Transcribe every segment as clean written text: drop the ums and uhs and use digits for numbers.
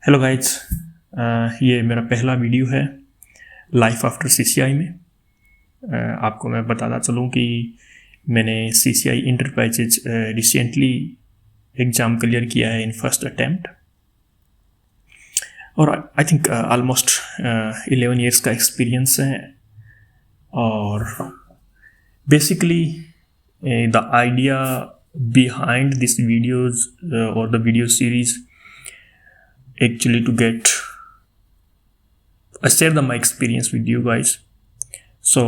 Hello guys, ये मेरा पहला वीडियो है लाइफ आफ्टर सीसीआई में। आपको मैं बताना चलूँ कि मैंने CCI enterprises recently exam clear किया है इन फर्स्ट अटैम्प्ट, और आई थिंक ऑलमोस्ट 11 ईयर्स का एक्सपीरियंस है। और basically the idea behind this videos और the video series actually to get I share my experience with you guys. So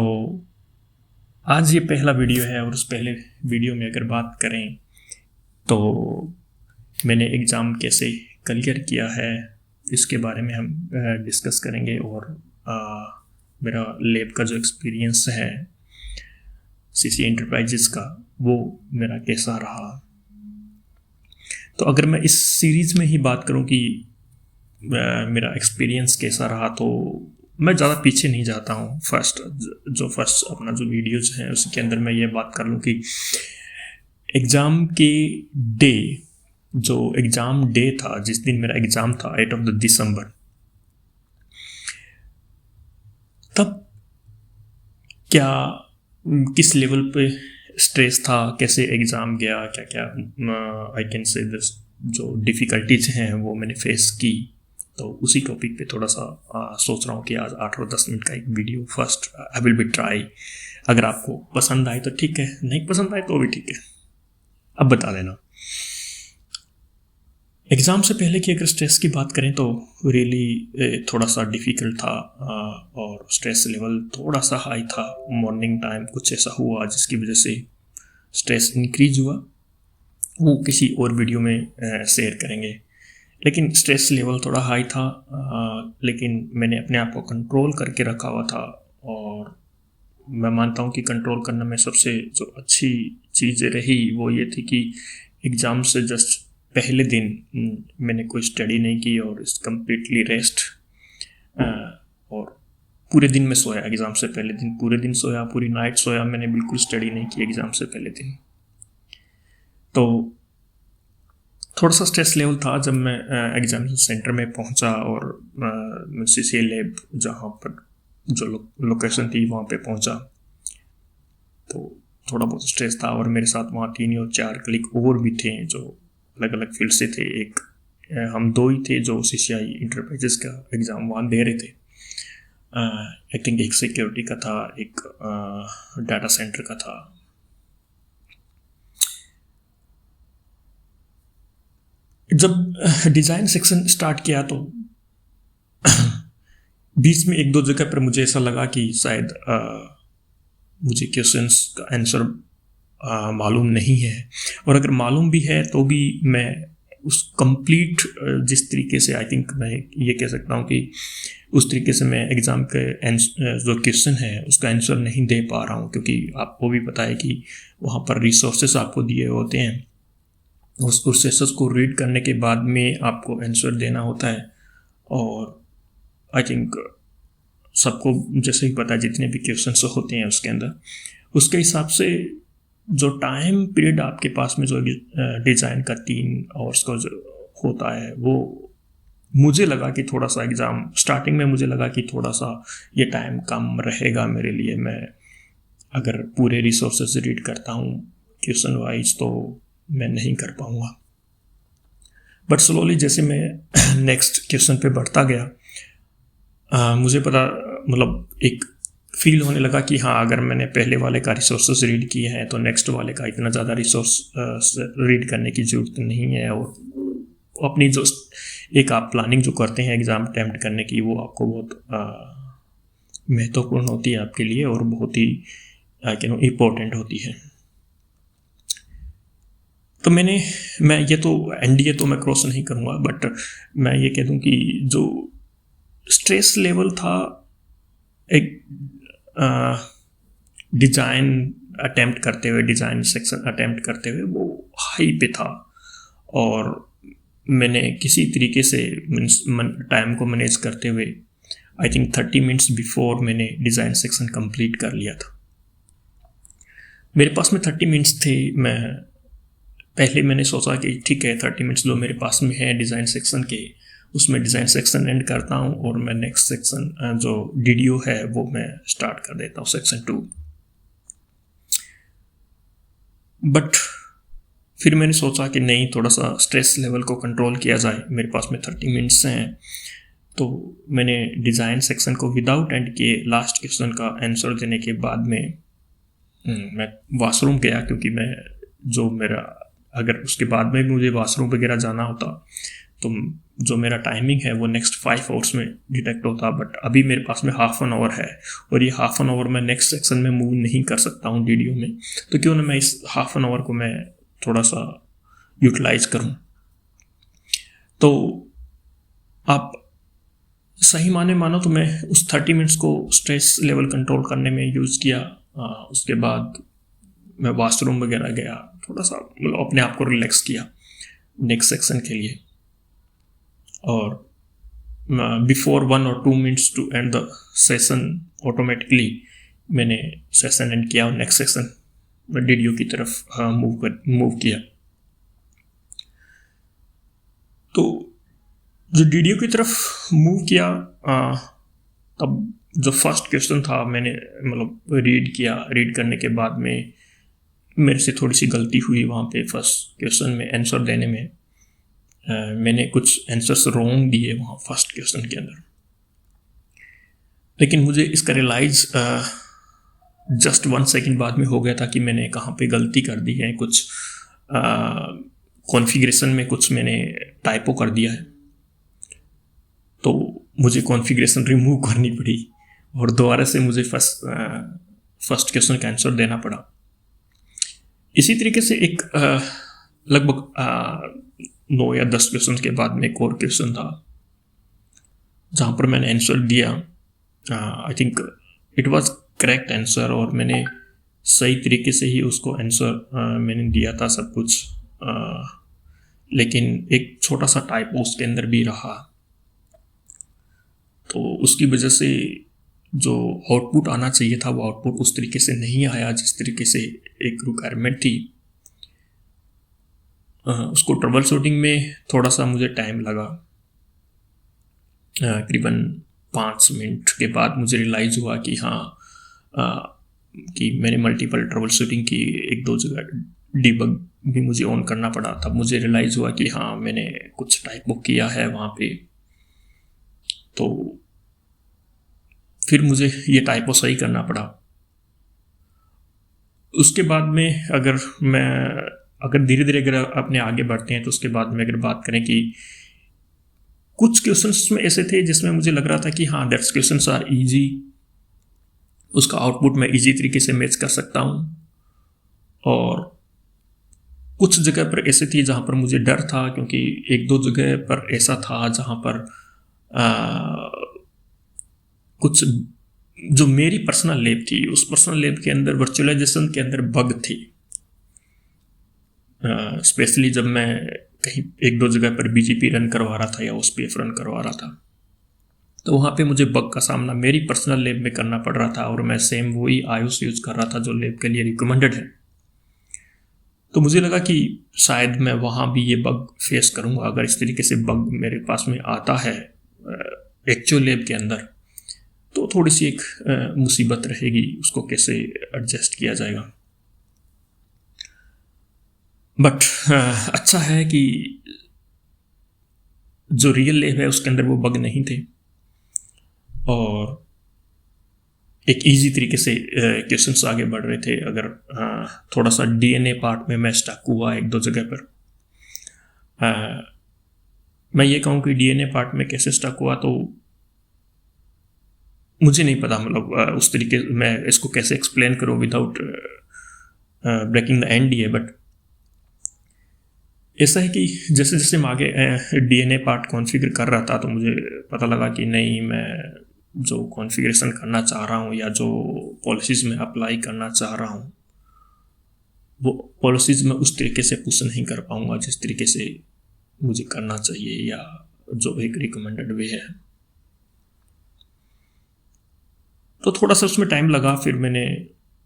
आज ये पहला वीडियो है, और उस पहले वीडियो में अगर बात करें तो मैंने एग्ज़ाम कैसे क्लियर किया है इसके बारे में हम डिस्कस करेंगे, और मेरा लैब का जो एक्सपीरियंस है सीसी एंटरप्राइजेस का वो मेरा कैसा रहा। तो अगर मैं इस सीरीज़ में ही बात करूं कि मेरा एक्सपीरियंस कैसा रहा, तो मैं ज़्यादा पीछे नहीं जाता हूँ। फर्स्ट अपना जो वीडियोज़ हैं उसके अंदर मैं ये बात कर लूँ कि एग्ज़ाम के डे, जो एग्ज़ाम डे था, जिस दिन मेरा एग्ज़ाम था 8 दिसंबर, तब क्या किस लेवल पे स्ट्रेस था, कैसे एग्ज़ाम गया, क्या क्या आई कैन से दिस जो डिफ़िकल्टीज हैं वो मैंने फेस की। तो उसी टॉपिक पे थोड़ा सा सोच रहा हूँ कि आज 8 और 10 मिनट का एक video first I will be try. अगर आपको पसंद आए तो ठीक है, नहीं पसंद आए तो भी ठीक है, अब बता देना। एग्ज़ाम से पहले की अगर स्ट्रेस की बात करें तो रियली थोड़ा सा डिफ़िकल्ट था, और स्ट्रेस लेवल थोड़ा सा हाई था। मॉर्निंग टाइम कुछ ऐसा हुआ जिसकी वजह से स्ट्रेस इंक्रीज हुआ, वो किसी और वीडियो में शेयर करेंगे। लेकिन स्ट्रेस लेवल थोड़ा हाई था, लेकिन मैंने अपने आप को कंट्रोल करके रखा हुआ था। और मैं मानता हूँ कि कंट्रोल करना में सबसे जो अच्छी चीज़ रही वो ये थी कि एग्ज़ाम से जस्ट पहले दिन मैंने कोई स्टडी नहीं की, और इस कम्प्लीटली रेस्ट, और पूरे दिन में सोया। एग्ज़ाम से पहले दिन पूरे दिन सोया, पूरी नाइट सोया, मैंने बिल्कुल स्टडी नहीं की एग्ज़ाम से पहले दिन। तो थोड़ा सा स्ट्रेस लेवल था जब मैं एग्जामिनेशन सेंटर में पहुंचा, और सीसीआई लैब जहाँ पर जो लोकेशन थी वहाँ पे पहुंचा, तो थोड़ा बहुत स्ट्रेस था। और मेरे साथ वहाँ 3 या 4 कलीग और भी थे जो अलग अलग फील्ड से थे। एक हम 2 ही थे जो सीसीआई इंटरप्राइजेस का एग्ज़ाम वहाँ दे रहे थे। आई थिंक एक सिक्योरिटी का था, एक डाटा सेंटर का था। जब डिज़ाइन सेक्शन स्टार्ट किया तो बीच में 1-2 जगह पर मुझे ऐसा लगा कि शायद मुझे क्वेश्चंस का आंसर मालूम नहीं है, और अगर मालूम भी है तो भी मैं उस कंप्लीट जिस तरीके से, आई थिंक मैं ये कह सकता हूँ कि उस तरीके से मैं एग्ज़ाम के जो क्वेश्चन है उसका आंसर नहीं दे पा रहा हूँ। क्योंकि आपको भी पता है कि वहाँ पर रिसोर्सेस आपको दिए होते हैं, उस प्रोसेस को रीड करने के बाद में आपको आंसर देना होता है। और आई थिंक सबको जैसे ही पता है जितने भी क्वेश्चंस होते हैं उसके अंदर, उसके हिसाब से जो टाइम पीरियड आपके पास में जो डिज़ाइन का 3 आवर्स का जो होता है, वो मुझे लगा कि थोड़ा सा एग्ज़ाम स्टार्टिंग में मुझे लगा कि थोड़ा सा ये टाइम कम रहेगा मेरे लिए। मैं अगर पूरे रिसोर्सेज रीड करता हूँ क्वेश्चन वाइज तो मैं नहीं कर पाऊँगा। बट स्लोली जैसे मैं नेक्स्ट क्वेश्चन पे बढ़ता गया, मुझे पता मतलब एक फील होने लगा कि हाँ, अगर मैंने पहले वाले का रिसोर्सेज रीड किए हैं तो नेक्स्ट वाले का इतना ज़्यादा रिसोर्स रीड करने की ज़रूरत नहीं है। और अपनी जो एक आप प्लानिंग जो करते हैं एग्ज़ाम अटेम्प्ट करने की, वो आपको बहुत महत्वपूर्ण होती है आपके लिए, और बहुत ही इम्पोर्टेंट होती है। तो मैं ये तो एनडीए तो मैं क्रॉस नहीं करूँगा, बट मैं ये कह दूँ कि जो स्ट्रेस लेवल था एक डिज़ाइन अटेम्प्ट करते हुए, डिज़ाइन सेक्शन अटेम्प्ट करते हुए वो हाई पे था। और मैंने किसी तरीके से टाइम को मैनेज करते हुए आई थिंक 30 मिनट्स बिफोर मैंने डिज़ाइन सेक्शन कंप्लीट कर लिया था। मेरे पास में 30 मिनट्स थे। मैंने सोचा कि ठीक है 30 मिनट्स जो मेरे पास में है डिज़ाइन सेक्शन के, उसमें डिज़ाइन सेक्शन एंड करता हूँ और मैं नेक्स्ट सेक्शन जो DDO है वो मैं स्टार्ट कर देता हूँ, सेक्शन 2। बट फिर मैंने सोचा कि नहीं, थोड़ा सा स्ट्रेस लेवल को कंट्रोल किया जाए, मेरे पास में 30 मिनट्स हैं। तो मैंने डिज़ाइन सेक्शन को विदाउट एंड किए लास्ट क्वेश्चन का आंसर देने के बाद में मैं वॉशरूम गया, क्योंकि मैं जो मेरा अगर उसके बाद में मुझे वॉशरूम वगैरह जाना होता तो जो मेरा टाइमिंग है वो नेक्स्ट 5 आवर्स में डिटेक्ट होता। बट अभी मेरे पास में हाफ एन आवर है और ये हाफ एन आवर मैं नेक्स्ट सेक्शन में मूव नहीं कर सकता हूँ DDO में, तो क्यों ना मैं इस हाफ एन आवर को मैं थोड़ा सा यूटिलाइज करूँ। तो आप सही मानो तो मैं उस 30 मिनट्स को स्ट्रेस लेवल कंट्रोल करने में यूज़ किया। उसके बाद मैं वॉशरूम वगैरह गया, थोड़ा सा मतलब अपने आप को रिलैक्स किया नेक्स्ट सेक्शन के लिए। और before 1 or 2 minutes to end the session automatically मैंने सेशन एंड किया और नेक्स्ट सेक्शन DDO की तरफ मूव किया। तो जो DDO की तरफ मूव किया तब जो फर्स्ट क्वेश्चन था मैंने मतलब रीड किया। रीड करने के बाद में मेरे से थोड़ी सी गलती हुई वहाँ पे फर्स्ट क्वेश्चन में आंसर देने में। मैंने कुछ आंसर्स रॉन्ग दिए वहाँ फर्स्ट क्वेश्चन के अंदर, लेकिन मुझे इसका रियलाइज जस्ट 1 सेकेंड बाद में हो गया था कि मैंने कहाँ पे गलती कर दी है। कुछ कॉन्फ़िगरेशन में कुछ मैंने टाइपो कर दिया है, तो मुझे कॉन्फ़िगरेशन रिमूव करनी पड़ी और दोबारा से मुझे फर्स्ट क्वेश्चन का आंसर देना पड़ा। इसी तरीके से एक लगभग 9 या 10 क्वेश्चन के बाद में एक और क्वेश्चन था जहाँ पर मैंने आंसर दिया। I think it was correct answer और मैंने सही तरीके से ही उसको आंसर मैंने दिया था सब कुछ, लेकिन एक छोटा सा टाइपो उसके अंदर भी रहा। तो उसकी वजह से जो आउटपुट आना चाहिए था वो आउटपुट उस तरीके से नहीं आया जिस तरीके से एक रिक्वायरमेंट थी। उसको ट्रबल शूटिंग में थोड़ा सा मुझे टाइम लगा। करीबन 5 मिनट के बाद मुझे रियलाइज़ हुआ कि हाँ कि मैंने मल्टीपल ट्रबल शूटिंग की, 1-2 जगह डिबग भी मुझे ऑन करना पड़ा। तब मुझे रियलाइज़ हुआ कि हाँ मैंने कुछ टाइपो किया है वहाँ पे। तो फिर मुझे ये टाइपो सही करना पड़ा। उसके बाद में अगर धीरे धीरे अगर अपने आगे बढ़ते हैं तो उसके बाद में अगर बात करें कि कुछ क्वेश्चंस में ऐसे थे जिसमें मुझे लग रहा था कि हाँ दैट्स क्वेश्चंस आर इजी, उसका आउटपुट मैं इजी तरीके से मैच कर सकता हूँ। और कुछ जगह पर ऐसे थी जहाँ पर मुझे डर था, क्योंकि 1-2 जगह पर ऐसा था जहाँ पर कुछ जो मेरी पर्सनल लैब थी उस पर्सनल लैब के अंदर वर्चुअलाइजेशन के अंदर बग थी। स्पेशली जब मैं कहीं 1-2 जगह पर BGP रन करवा रहा था या OSPF रन करवा रहा था, तो वहाँ पे मुझे बग का सामना मेरी पर्सनल लैब में करना पड़ रहा था और मैं सेम वही IOS यूज़ कर रहा था जो लैब के लिए रिकमेंडेड है। तो मुझे लगा कि शायद मैं वहाँ भी ये बग फेस करूँगा। अगर इस तरीके से बग मेरे पास में आता है एक्चुअल लैब के अंदर तो थोड़ी सी एक मुसीबत रहेगी, उसको कैसे एडजस्ट किया जाएगा। बट अच्छा है कि जो रियल लैब है उसके अंदर वो बग नहीं थे और एक इजी तरीके से क्वेश्चंस आगे बढ़ रहे थे। अगर थोड़ा सा DNA पार्ट में मैं स्टक हुआ 1-2 जगह पर, मैं ये कहूँ कि DNA पार्ट में कैसे स्टक हुआ तो मुझे नहीं पता, मतलब उस तरीके मैं इसको कैसे एक्सप्लेन करूँ without breaking the NDA। But ऐसा है कि जैसे जैसे मैं आगे DNA पार्ट कॉन्फ़िगर कर रहा था तो मुझे पता लगा कि नहीं, मैं जो कॉन्फ़िगरेशन करना चाह रहा हूँ या जो पॉलिसीज़ में अप्लाई करना चाह रहा हूँ वो पॉलिसीज़ में उस तरीके से पुश नहीं कर पाऊँगा जिस तरीके से मुझे करना चाहिए या जो एक रिकमेंडेड वे है। तो थोड़ा सा उसमें टाइम लगा। फिर मैंने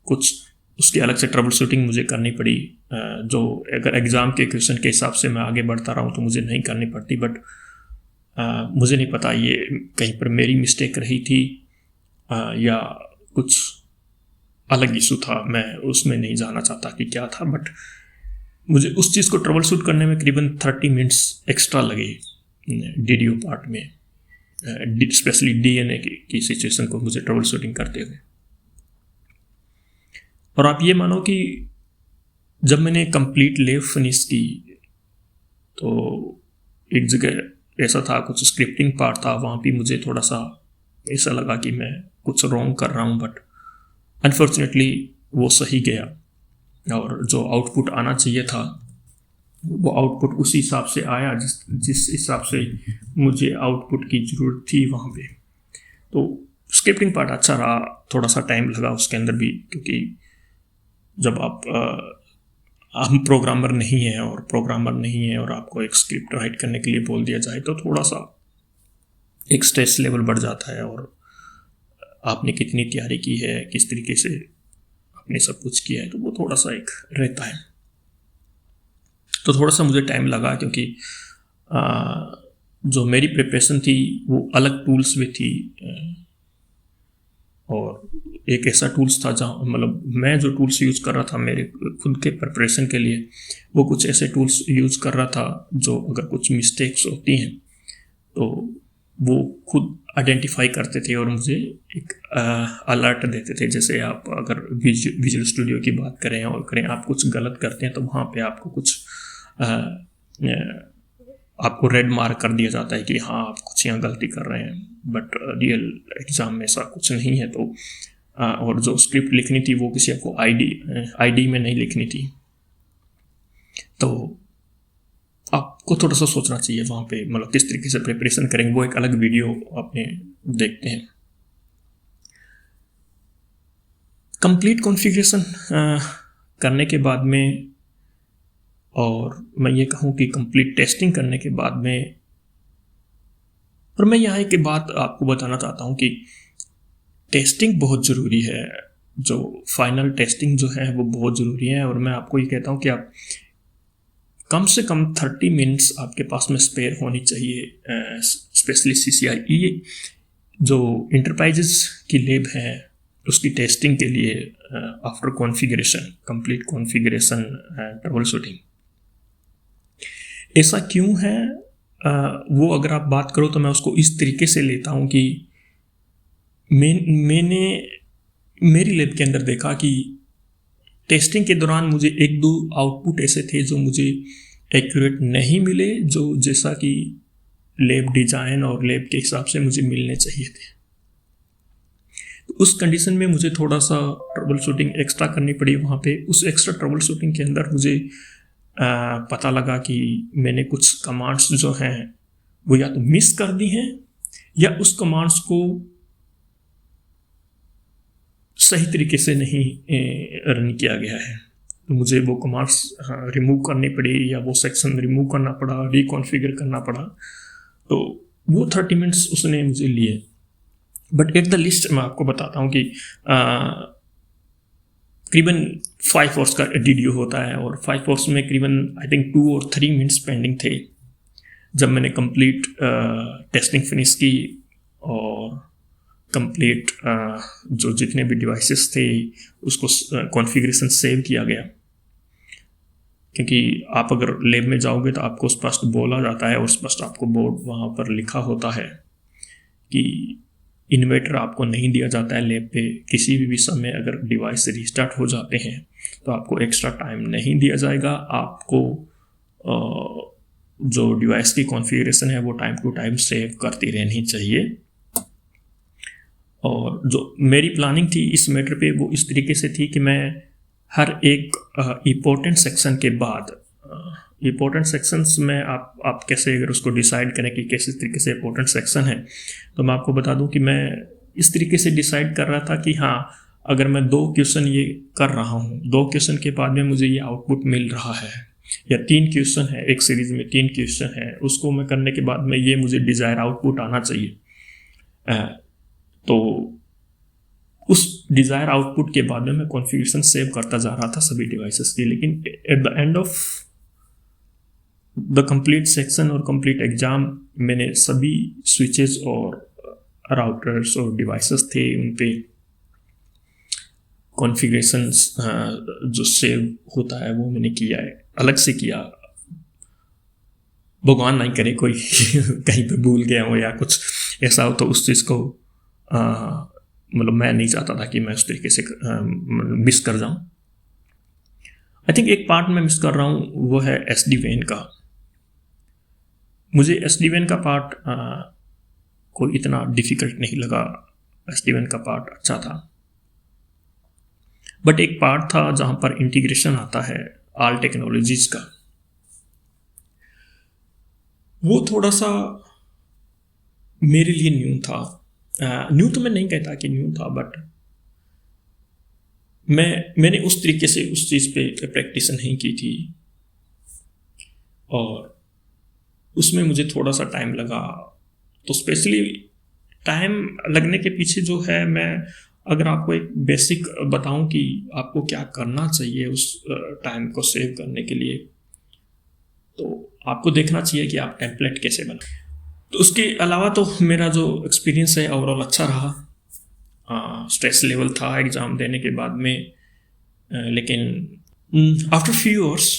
कुछ उसकी अलग से ट्रबल शूटिंग मुझे करनी पड़ी, जो अगर एग्ज़ाम के क्वेश्चन के हिसाब से मैं आगे बढ़ता रहा हूँ तो मुझे नहीं करनी पड़ती। बट मुझे नहीं पता ये कहीं पर मेरी मिस्टेक रही थी या कुछ अलग इशू था, मैं उसमें नहीं जाना चाहता कि क्या था, बट मुझे उस चीज़ को ट्रबल शूट करने में करीबन 30 मिनट्स एक्स्ट्रा लगे DDO पार्ट में, स्पेशली DNA की सिचुएशन को मुझे ट्रबल शूटिंग करते हुए। और आप ये मानो कि जब मैंने कंप्लीट लेव फिनिश की तो एक जगह ऐसा था, कुछ स्क्रिप्टिंग पार्ट था, वहाँ भी मुझे थोड़ा सा ऐसा लगा कि मैं कुछ रॉन्ग कर रहा हूँ, बट अनफॉर्चुनेटली वो सही गया और जो आउटपुट आना चाहिए था वो आउटपुट उसी हिसाब से आया जिस हिसाब से मुझे आउटपुट की ज़रूरत थी वहाँ पे। तो स्क्रिप्टिंग पार्ट अच्छा रहा, थोड़ा सा टाइम लगा उसके अंदर भी, क्योंकि जब आप प्रोग्रामर नहीं है और आपको एक स्क्रिप्ट राइट करने के लिए बोल दिया जाए तो थोड़ा सा एक स्ट्रेस लेवल बढ़ जाता है, और आपने कितनी तैयारी की है, किस तरीके से आपने सब कुछ किया है, तो वो थोड़ा सा एक रहता है। तो थोड़ा सा मुझे टाइम लगा, क्योंकि जो मेरी प्रिपरेशन थी वो अलग टूल्स में थी, और एक ऐसा टूल्स था जहाँ मतलब मैं जो टूल्स यूज़ कर रहा था मेरे खुद के प्रिपरेशन के लिए, वो कुछ ऐसे टूल्स यूज़ कर रहा था जो अगर कुछ मिस्टेक्स होती हैं तो वो खुद आइडेंटिफाई करते थे और मुझे एक अलर्ट देते थे। जैसे आप अगर विजुअल स्टूडियो की बात करें और आप कुछ गलत करते हैं तो वहाँ पे आपको कुछ आपको रेड मार्क कर दिया जाता है कि हाँ आप कुछ यहाँ गलती कर रहे हैं, बट रियल एग्ज़ाम में ऐसा कुछ नहीं है। तो और जो स्क्रिप्ट लिखनी थी वो किसी आपको आईडी में नहीं लिखनी थी, तो आपको थोड़ा सा सोचना चाहिए वहाँ पे, मतलब किस तरीके से प्रिपरेशन करेंगे, वो एक अलग वीडियो आपने देखते हैं। कंप्लीट कॉन्फ़िगरेशन करने के बाद में, और मैं ये कहूँ कि कंप्लीट टेस्टिंग करने के बाद में, और मैं यहाँ एक बात आपको बताना चाहता हूँ कि टेस्टिंग बहुत ज़रूरी है, जो फाइनल टेस्टिंग जो है वो बहुत ज़रूरी है। और मैं आपको ये कहता हूँ कि आप कम से कम 30 मिनट्स आपके पास में स्पेयर होनी चाहिए, स्पेशली CCIE जो इंटरप्राइजेस की लैब है उसकी टेस्टिंग के लिए, after configuration, complete configuration, trouble shooting. ऐसा क्यों है वो अगर आप बात करो तो मैं उसको इस तरीके से लेता हूँ कि मैंने मेरी लैब के अंदर देखा कि टेस्टिंग के दौरान मुझे एक दो आउटपुट ऐसे थे जो मुझे एक्यूरेट नहीं मिले, जो जैसा कि लैब डिज़ाइन और लैब के हिसाब से मुझे मिलने चाहिए थे। तो उस कंडीशन में मुझे थोड़ा सा ट्रबल शूटिंग एक्स्ट्रा करनी पड़ी वहाँ पे। उस एक्स्ट्रा ट्रबल शूटिंग के अंदर मुझे पता लगा कि मैंने कुछ कमांड्स जो हैं वो या तो मिस कर दी हैं या उस कमांड्स को सही तरीके से नहीं रन किया गया है, तो मुझे वो कमांड्स रिमूव करनी पड़ी या वो सेक्शन रिमूव करना पड़ा, रिकॉन्फ़िगर करना पड़ा। तो वो 30 मिनट्स उसने मुझे लिए। बट एट द लिस्ट मैं आपको बताता हूँ कि करीबन 5 आवर्स का DDO होता है, और 5 आवर्स में करीबन आई थिंक 2 और 3 मिनट्स पेंडिंग थे जब मैंने कंप्लीट टेस्टिंग फिनिश की और कंप्लीट जो जितने भी डिवाइसेस थे उसको कॉन्फ़िगरेशन सेव किया गया। क्योंकि आप अगर लैब में जाओगे तो आपको स्पष्ट बोला जाता है और स्पष्ट आपको बोर्ड वहाँ पर लिखा होता है कि इन्वर्टर आपको नहीं दिया जाता है लैब पे। किसी भी समय अगर डिवाइस रिस्टार्ट हो जाते हैं तो आपको एक्स्ट्रा टाइम नहीं दिया जाएगा, आपको जो डिवाइस की कॉन्फ़िगरेशन है वो टाइम टू टाइम सेव करती रहनी चाहिए। और जो मेरी प्लानिंग थी इस मैटर पे वो इस तरीके से थी कि मैं हर एक इम्पोर्टेंट सेक्शन के बाद, इम्पोर्टेंट सेक्शंस में आप कैसे अगर उसको डिसाइड करें कि कैसे तरीके से इम्पोर्टेंट सेक्शन है, तो मैं आपको बता दूं कि मैं इस तरीके से डिसाइड कर रहा था कि हाँ अगर मैं 2 क्वेश्चन ये कर रहा हूँ, 2 क्वेश्चन के बाद में मुझे ये आउटपुट मिल रहा है, या 3 क्वेश्चन है एक सीरीज में 3 क्वेश्चन है, उसको मैं करने के बाद में ये मुझे डिज़ायर आउटपुट आना चाहिए। तो उस डिज़ायर आउटपुट के बाद में मैं कॉन्फ़िगरेशन सेव करता जा रहा था सभी डिवाइसेस की। लेकिन at the end of the complete section और कंप्लीट एग्ज़ाम मैंने सभी स्विचेस और राउटर्स और डिवाइसेस थे उन पे कॉन्फ़िगरेशंस जो सेव होता है वो मैंने किया है, अलग से किया। भगवान नहीं करे कोई कहीं पे भूल गया हो या कुछ ऐसा हो तो उस चीज़ को मतलब मैं नहीं चाहता था कि मैं उस तरीके से मिस कर जाऊं। आई थिंक एक पार्ट मैं मिस कर रहा हूं वो है SD-WAN का। मुझे SD-WAN का पार्ट कोई इतना डिफ़िकल्ट नहीं लगा, SD-WAN का पार्ट अच्छा था। बट एक पार्ट था जहाँ पर इंटीग्रेशन आता है ऑल टेक्नोलॉजीज़ का, वो थोड़ा सा मेरे लिए न्यू था। न्यू तो मैं नहीं कहता कि न्यू था, बट मैंने उस तरीके से उस चीज़ पे प्रैक्टिस नहीं की थी और उसमें मुझे थोड़ा सा टाइम लगा। तो स्पेशली टाइम लगने के पीछे जो है, मैं अगर आपको एक बेसिक बताऊं कि आपको क्या करना चाहिए उस टाइम को सेव करने के लिए, तो आपको देखना चाहिए कि आप टेम्पलेट कैसे बनाएं। तो उसके अलावा तो मेरा जो एक्सपीरियंस है ओवरऑल अच्छा रहा। स्ट्रेस लेवल था एग्ज़ाम देने के बाद में, लेकिन after few hours,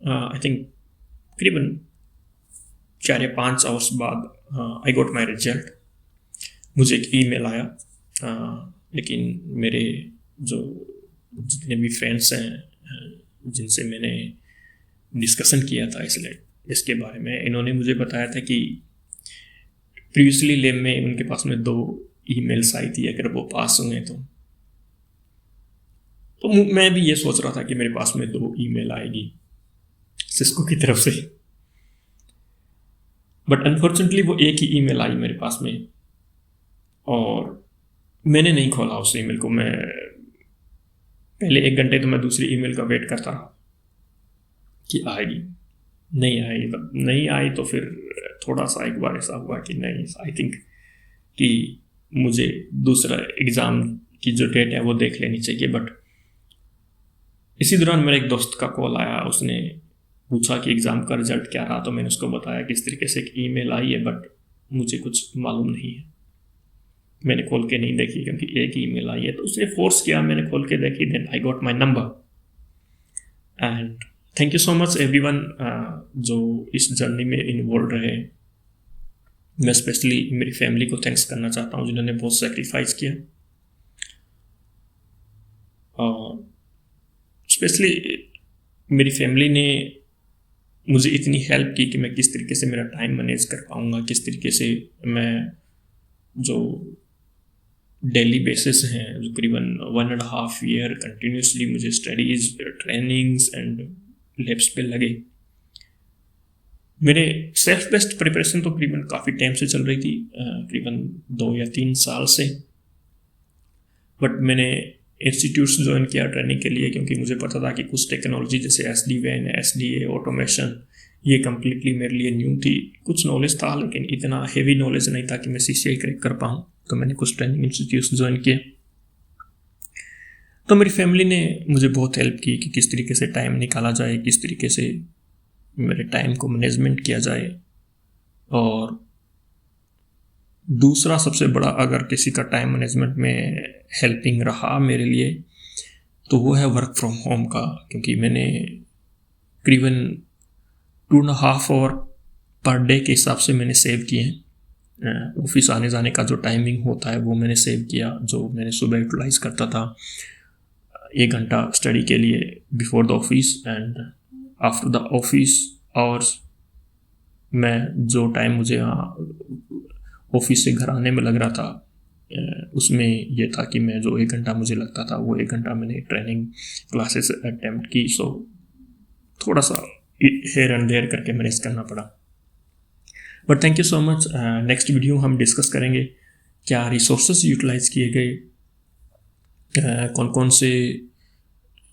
I think करीबन 4 या 5 आवर्स बाद आई गॉट माई रिजल्ट। मुझे एक ईमेल आया, लेकिन मेरे जो जितने भी फ्रेंड्स हैं जिनसे मैंने डिस्कशन किया था इसके बारे में, इन्होंने मुझे बताया था कि प्रीवियसली लेब में उनके पास में 2 ईमेल्स आई थी अगर वो पास हुए तो मैं भी ये सोच रहा था कि मेरे पास में 2 ईमेल आएगी सिस्को की तरफ से, बट अनफॉर्चुनेटली वो एक ही ईमेल आई मेरे पास में और मैंने नहीं खोला उस ईमेल को। मैं पहले 1 घंटे तो मैं दूसरी ईमेल का वेट करता रहा कि आएगी, नहीं आई तो फिर थोड़ा सा एक बार ऐसा हुआ कि नहीं, आई थिंक कि मुझे दूसरा एग्ज़ाम की जो डेट है वो देख लेनी चाहिए। बट इसी दौरान मेरे एक दोस्त का कॉल आया, उसने पूछा कि एग्ज़ाम का रिजल्ट क्या रहा, तो मैंने उसको बताया कि इस तरीके से एक ईमेल आई है बट मुझे कुछ मालूम नहीं है, मैंने खोल के नहीं देखी क्योंकि एक ही ईमेल आई है। तो उसने फोर्स किया, मैंने खोल के देखी, then I got my number. And thank you so much everyone जो इस जर्नी में इन्वॉल्व रहे। मैं स्पेशली मेरी फैमिली को थैंक्स करना चाहता हूँ जिन्होंने बहुत सेक्रीफाइस किया, और स्पेशली मेरी फैमिली ने मुझे इतनी हेल्प की कि मैं किस तरीके से मेरा टाइम मैनेज कर पाऊँगा, किस तरीके से मैं जो डेली बेसिस हैं, जो करीबन 1.5 ईयर कंटिन्यूसली मुझे स्टडीज़, ट्रेनिंग्स एंड लैब्स पे लगे। मेरे सेल्फ बेस्ड प्रिपरेशन तो करीबन काफ़ी टाइम से चल रही थी, करीबन 2 या 3 साल से, बट मैंने इंस्टीट्यूट्स ज्वाइन किया ट्रेनिंग के लिए क्योंकि मुझे पता था कि कुछ टेक्नोलॉजी जैसे SD-WAN, SDA, ऑटोमेशन, ये कम्प्लीटली मेरे लिए न्यू थी। कुछ नॉलेज था लेकिन इतना हेवी नॉलेज नहीं था कि मैं CCI क्रैक कर पाऊँ, तो मैंने कुछ ट्रेनिंग इंस्टीट्यूट्स ज्वाइन किए। तो मेरी फैमिली ने मुझे बहुत हेल्प की कि किस तरीके से टाइम निकाला जाए, किस तरीके से मेरे टाइम को मैनेजमेंट किया जाए। और दूसरा सबसे बड़ा अगर किसी का टाइम मैनेजमेंट में हेल्पिंग रहा मेरे लिए तो वो है वर्क फ्रॉम होम का, क्योंकि मैंने करीबन 2.5 आवर पर डे के हिसाब से मैंने सेव किए हैं। ऑफिस आने जाने का जो टाइमिंग होता है वो मैंने सेव किया, जो मैंने सुबह यूटिलाइज करता था 1 घंटा स्टडी के लिए before the office, and after the office hours मैं जो टाइम मुझे ऑफिस से घर आने में लग रहा था उसमें ये था कि मैं जो 1 घंटा मुझे लगता था वो 1 घंटा मैंने ट्रेनिंग क्लासेस अटेम्प्ट की। सो थोड़ा सा हेयर एंड देयर करके मैनेज करना पड़ा, but thank you so much. Next video हम डिस्कस करेंगे क्या रिसोर्सेज यूटिलाइज किए गए, कौन कौन से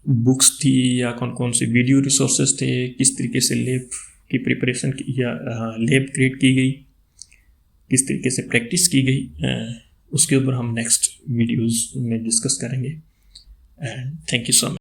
बुक्स थी या कौन कौन से वीडियो रिसोर्सेज थे, किस तरीके से लैब की प्रिपरेशन की या लैब क्रिएट की गई, किस तरीके से प्रैक्टिस की गई, उसके ऊपर हम नेक्स्ट वीडियोस में डिस्कस करेंगे। And thank you so much.